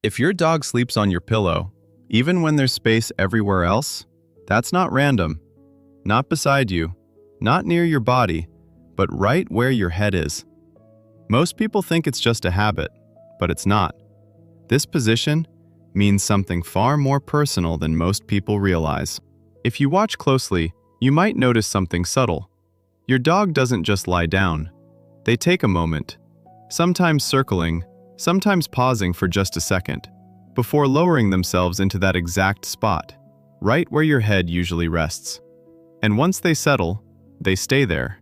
If your dog sleeps on your pillow, even when there's space everywhere else, that's not random. Not beside you, not near your body, but right where your head is. Most people think it's just a habit, but it's not. This position means something far more personal than most people realize. If you watch closely, you might notice something subtle. Your dog doesn't just lie down. They take a moment, sometimes circling, sometimes pausing for just a second, before lowering themselves into that exact spot, right where your head usually rests. And once they settle, they stay there.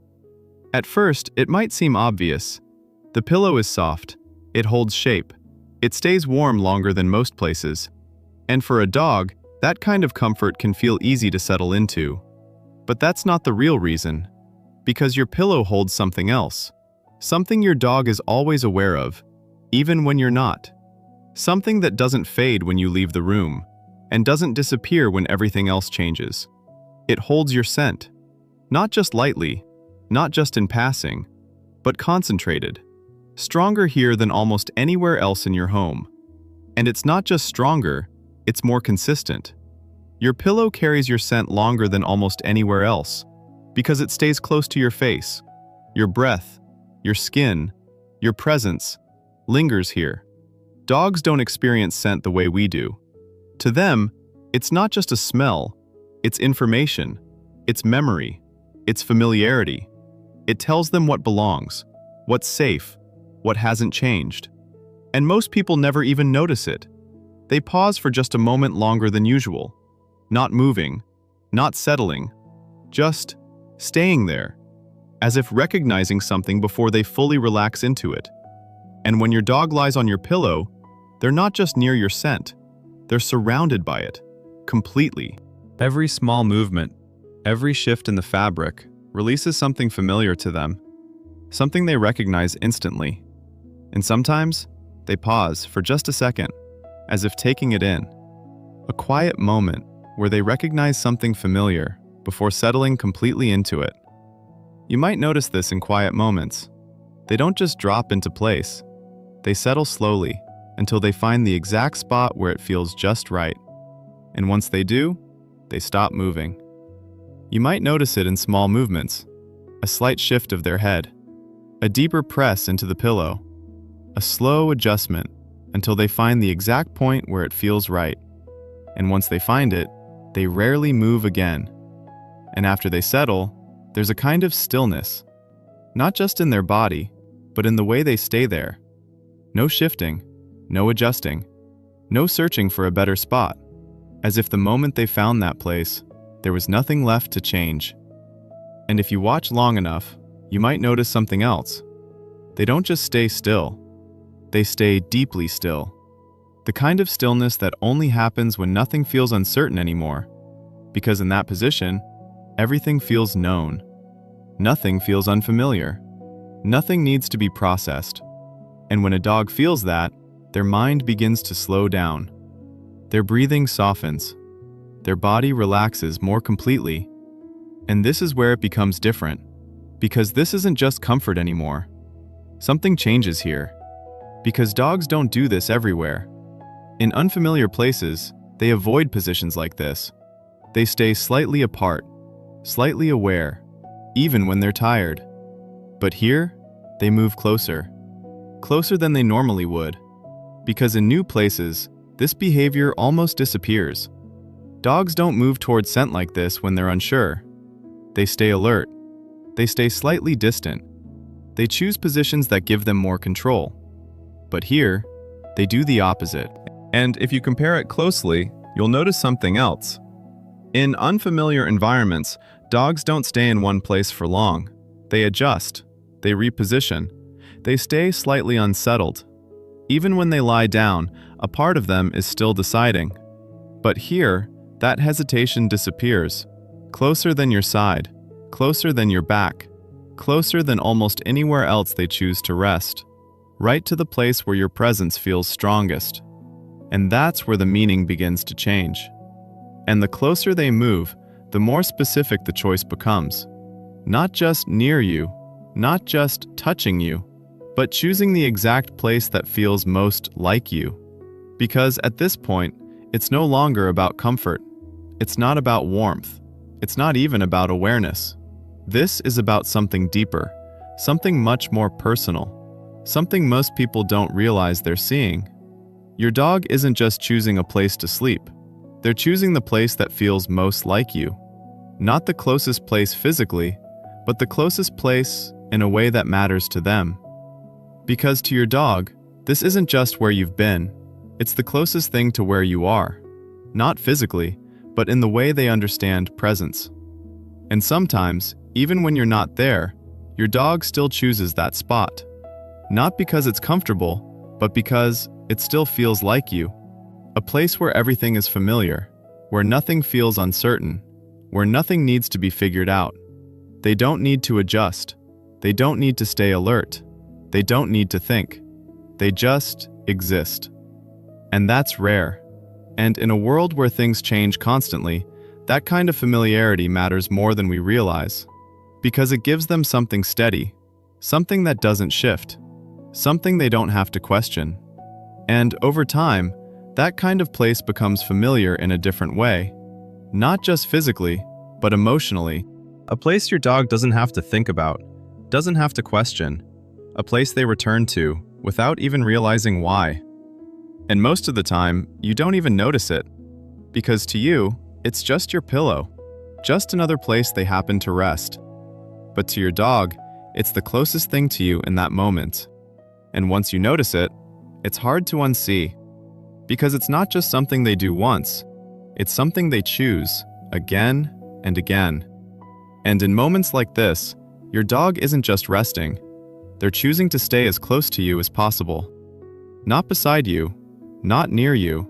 At first, it might seem obvious. The pillow is soft, it holds shape, it stays warm longer than most places. And for a dog, that kind of comfort can feel easy to settle into. But that's not the real reason, because your pillow holds something else, something your dog is always aware of, even when you're not. Something that doesn't fade when you leave the room, and doesn't disappear when everything else changes. It holds your scent, not just lightly, not just in passing, but concentrated. Stronger here than almost anywhere else in your home. And it's not just stronger, it's more consistent. Your pillow carries your scent longer than almost anywhere else, because it stays close to your face, your breath, your skin, your presence, lingers here. Dogs don't experience scent the way we do. To them, it's not just a smell, it's information, it's memory, it's familiarity. It tells them what belongs, what's safe, what hasn't changed. And most people never even notice it. They pause for just a moment longer than usual, not moving, not settling, just staying there, as if recognizing something before they fully relax into it. And when your dog lies on your pillow, they're not just near your scent, they're surrounded by it, completely. Every small movement, every shift in the fabric, releases something familiar to them, something they recognize instantly. And sometimes, they pause for just a second, as if taking it in. A quiet moment where they recognize something familiar before settling completely into it. You might notice this in quiet moments. They don't just drop into place. They settle slowly until they find the exact spot where it feels just right. And once they do, they stop moving. You might notice it in small movements, a slight shift of their head, a deeper press into the pillow, a slow adjustment until they find the exact point where it feels right. And once they find it, they rarely move again. And after they settle, there's a kind of stillness, not just in their body, but in the way they stay there. No shifting, no adjusting, no searching for a better spot, as if the moment they found that place, there was nothing left to change. And if you watch long enough, you might notice something else. They don't just stay still, they stay deeply still. The kind of stillness that only happens when nothing feels uncertain anymore, because in that position, everything feels known. Nothing feels unfamiliar. Nothing needs to be processed. And when a dog feels that, their mind begins to slow down. Their breathing softens. Their body relaxes more completely. And this is where it becomes different, because this isn't just comfort anymore. Something changes here, because dogs don't do this everywhere. In unfamiliar places, they avoid positions like this. They stay slightly apart, slightly aware, even when they're tired. But here, they move closer, closer than they normally would, because in new places, this behavior almost disappears. Dogs don't move toward scent like this when they're unsure. They stay alert. They stay slightly distant. They choose positions that give them more control. But here, they do the opposite. And if you compare it closely, you'll notice something else. In unfamiliar environments, dogs don't stay in one place for long. They adjust. They reposition. They stay slightly unsettled. Even when they lie down, a part of them is still deciding. But here, that hesitation disappears. Closer than your side, closer than your back, closer than almost anywhere else they choose to rest. Right to the place where your presence feels strongest. And that's where the meaning begins to change. And the closer they move, the more specific the choice becomes. Not just near you, not just touching you, but choosing the exact place that feels most like you. Because at this point, it's no longer about comfort. It's not about warmth. It's not even about awareness. This is about something deeper, something much more personal, something most people don't realize they're seeing. Your dog isn't just choosing a place to sleep. They're choosing the place that feels most like you. Not the closest place physically, but the closest place in a way that matters to them. Because to your dog, this isn't just where you've been. It's the closest thing to where you are. Not physically, but in the way they understand presence. And sometimes, even when you're not there, your dog still chooses that spot. Not because it's comfortable, but because it still feels like you. A place where everything is familiar, where nothing feels uncertain, where nothing needs to be figured out. They don't need to adjust. They don't need to stay alert. They don't need to think. They just exist. And that's rare. And in a world where things change constantly, that kind of familiarity matters more than we realize. Because it gives them something steady, something that doesn't shift, something they don't have to question. And over time, that kind of place becomes familiar in a different way. Not just physically, but emotionally. A place your dog doesn't have to think about, doesn't have to question. A place they return to without even realizing why. And most of the time, you don't even notice it. Because to you, it's just your pillow, just another place they happen to rest. But to your dog, it's the closest thing to you in that moment. And once you notice it, it's hard to unsee. Because it's not just something they do once, it's something they choose again and again. And in moments like this, your dog isn't just resting. They're choosing to stay as close to you as possible. Not beside you, not near you,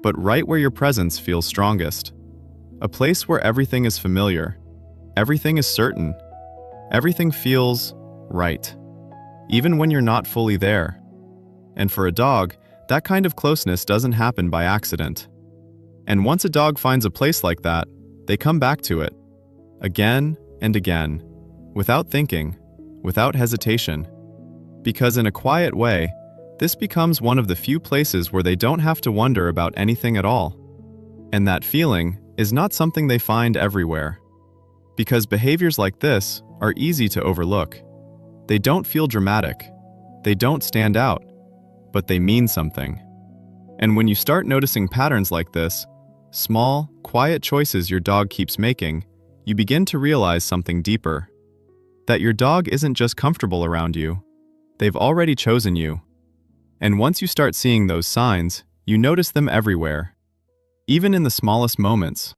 but right where your presence feels strongest. A place where everything is familiar, everything is certain, everything feels right, even when you're not fully there. And for a dog, that kind of closeness doesn't happen by accident. And once a dog finds a place like that, they come back to it, again and again, without thinking, without hesitation. Because in a quiet way, this becomes one of the few places where they don't have to wonder about anything at all. And that feeling is not something they find everywhere. Because behaviors like this are easy to overlook. They don't feel dramatic. They don't stand out. But they mean something. And when you start noticing patterns like this, small, quiet choices your dog keeps making, you begin to realize something deeper. That your dog isn't just comfortable around you. They've already chosen you. And once you start seeing those signs, you notice them everywhere. Even in the smallest moments.